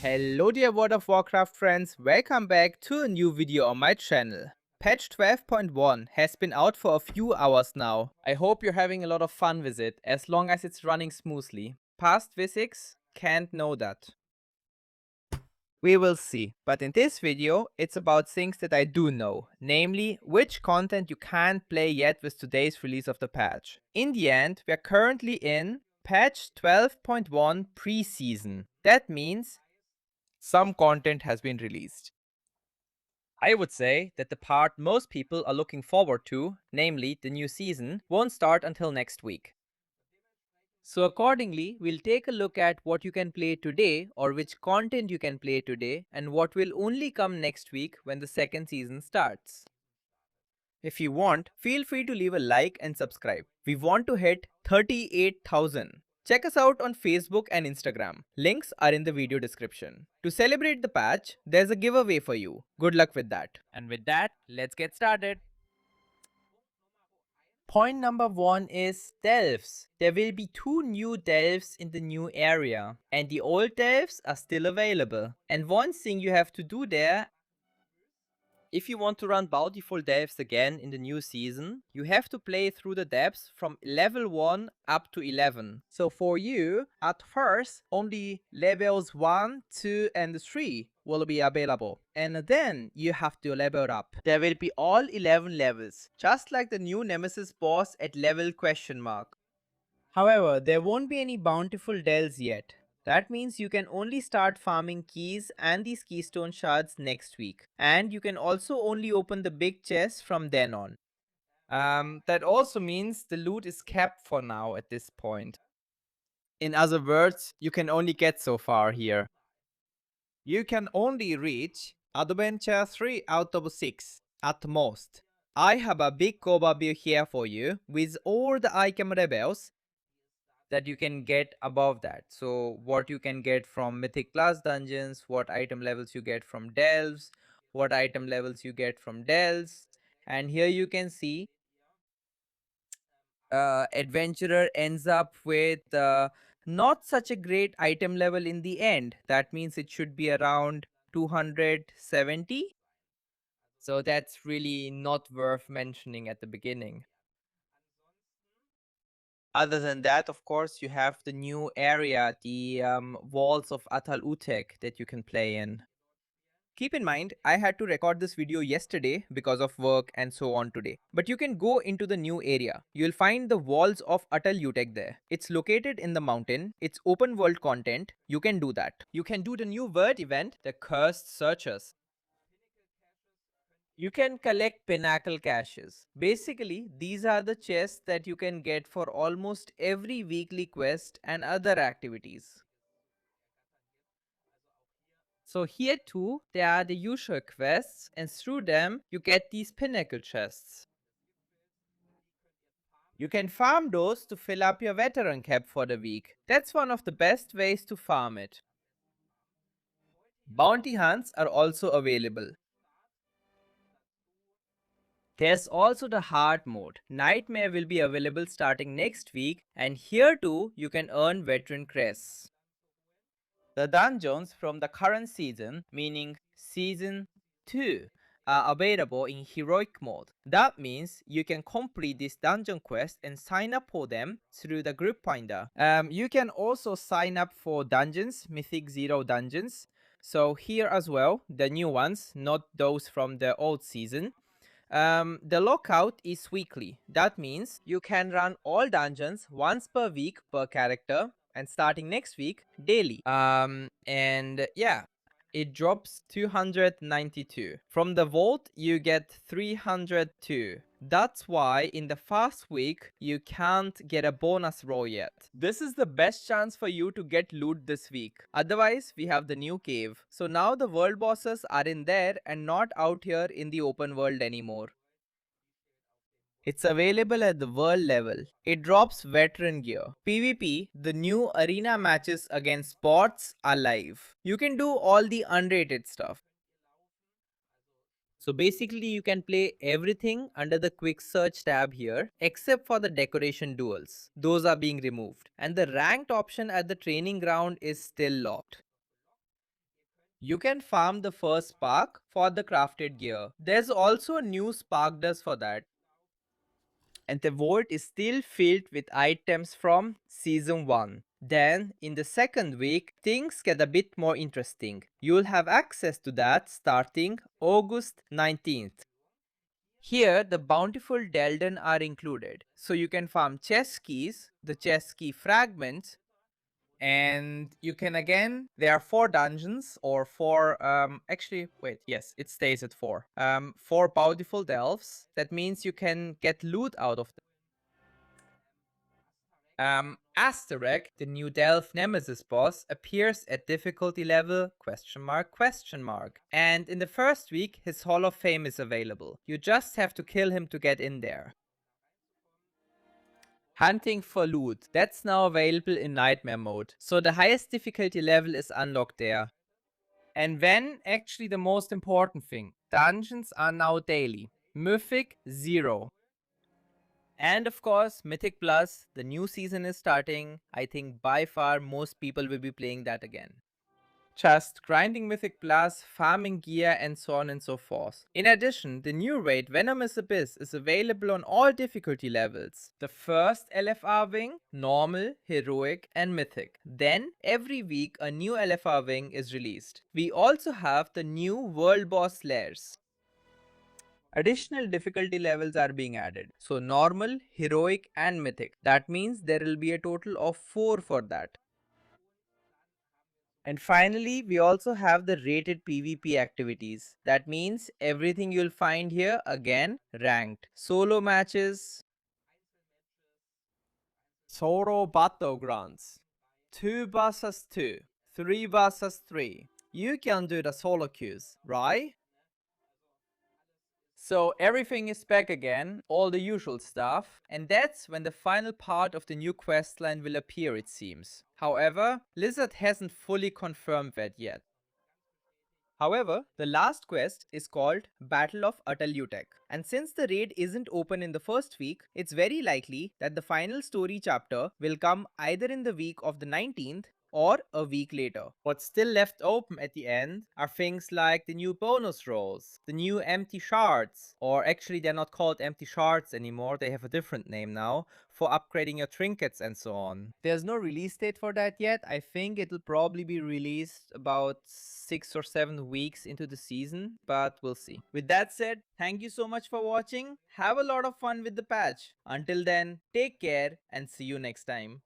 Hello dear World of Warcraft friends, welcome back to a new video on my channel. Patch 12.1 has been out for a few hours now. I hope you're having a lot of fun with it, as long as it's running smoothly. Past physics can't know that. We will see, but in this video, it's about things that I do know, namely which content you can't play yet with today's release of the patch. In the end, we're currently in patch 12.1 Preseason. That means some content has been released. I would say that the part most people are looking forward to, namely the new season, won't start until next week. So accordingly, we'll take a look at what you can play today or which content you can play today and what will only come next week when the second season starts. If you want, feel free to leave a like and subscribe. We want to hit 38,000. Check us out on Facebook and Instagram. Links are in the video description. To celebrate the patch, there's a giveaway for you. Good luck with that. And with that, let's get started. Point number 1 is delves. There will be 2 new delves in the new area, and the old delves are still available. And one thing you have to do there, if you want to run bountiful delves again in the new season, you have to play through the depths from level 1 up to 11. So for you, at first, only levels 1, 2 and 3 will be available. And then you have to level up. There will be all 11 levels, just like the new Nemesis boss at level question mark. However, there won't be any bountiful delves yet. That means you can only start farming keys and these keystone shards next week. And you can also only open the big chests from then on. That also means the loot is capped for now at this point. In other words, you can only get so far here. You can only reach Adventure 3 out of 6 at most. I have a big overview here for you with all the item levels that you can get above that. So what you can get from mythic class dungeons, what item levels you get from delves, what item levels you get from delves. And here you can see adventurer ends up with not such a great item level in the end. That means it should be around 270. So that's really not worth mentioning at the beginning. Other than that, of course, you have the new area, the walls of Atal Utek that you can play in. Keep in mind, I had to record this video yesterday because of work and so on today. But you can go into the new area. You'll find the walls of Atal Utek there. It's located in the mountain. It's open world content. You can do that. You can do the new word event, the Cursed Searchers. You can collect pinnacle caches. Basically, these are the chests that you can get for almost every weekly quest and other activities. So here too, there are the usual quests, and through them, you get these pinnacle chests. You can farm those to fill up your veteran cap for the week. That's one of the best ways to farm it. Bounty hunts are also available. There's also the hard mode. Nightmare will be available starting next week, and here too you can earn veteran crests. The dungeons from the current season, meaning season 2, are available in heroic mode. That means you can complete this dungeon quest and sign up for them through the group finder. You can also sign up for dungeons, Mythic Zero dungeons. So here as well, the new ones, not those from the old season. The lockout is weekly. That means you can run all dungeons once per week per character, and starting next week, daily. And yeah, it drops 292. From the vault, you get 302. That's why in the first week, you can't get a bonus roll yet. This is the best chance for you to get loot this week. Otherwise, we have the new cave. So now the world bosses are in there and not out here in the open world anymore. It's available at the world level. It drops veteran gear. PvP, the new arena matches against bots are live. You can do all the unrated stuff. So basically you can play everything under the quick search tab here except for the decoration duels. Those are being removed. And the ranked option at the training ground is still locked. You can farm the first spark for the crafted gear. There's also a new spark dust for that. And the vault is still filled with items from Season 1. Then, in the second week, things get a bit more interesting. You'll have access to that starting August 19th. Here, the bountiful Delden are included, so you can farm chess keys, the chess key fragments, and you can again, there are 4 dungeons or 4, actually, wait, yes, it stays at 4. 4 bountiful delves, that means you can get loot out of them. Asterek, the new Delph Nemesis boss, appears at difficulty level question mark question mark. And in the first week, his Hall of Fame is available. You just have to kill him to get in there. Hunting for loot, that's now available in Nightmare mode. So the highest difficulty level is unlocked there. And then, actually the most important thing, dungeons are now daily. Mythic 0. And of course, Mythic Plus, the new season is starting. I think by far most people will be playing that again. Just grinding Mythic Plus, farming gear, and so on and so forth. In addition, the new raid Venomous Abyss is available on all difficulty levels. The first LFR wing, normal, heroic, and mythic. Then, every week a new LFR wing is released. We also have the new World Boss Lairs. Additional difficulty levels are being added. So normal, heroic, and mythic. That means there will be a total of 4 for that. And finally, we also have the rated PvP activities. That means everything you'll find here again ranked. Solo matches, solo battlegrounds, 2 versus 2, 3 versus 3. You can do the solo queues, right? So everything is back again, all the usual stuff, and that's when the final part of the new questline will appear, it seems. However, Blizzard hasn't fully confirmed that yet. However, the last quest is called Battle of Utalutek, and since the raid isn't open in the first week, it's very likely that the final story chapter will come either in the week of the 19th or a week later. What's still left open at the end are things like the new bonus rolls, the new empty shards, or actually they're not called empty shards anymore, they have a different name now, for upgrading your trinkets and so on. There's no release date for that yet. I think it'll probably be released about 6 or 7 weeks into the season, but we'll see. With that said, thank you so much for watching. Have a lot of fun with the patch. Until then, take care and see you next time.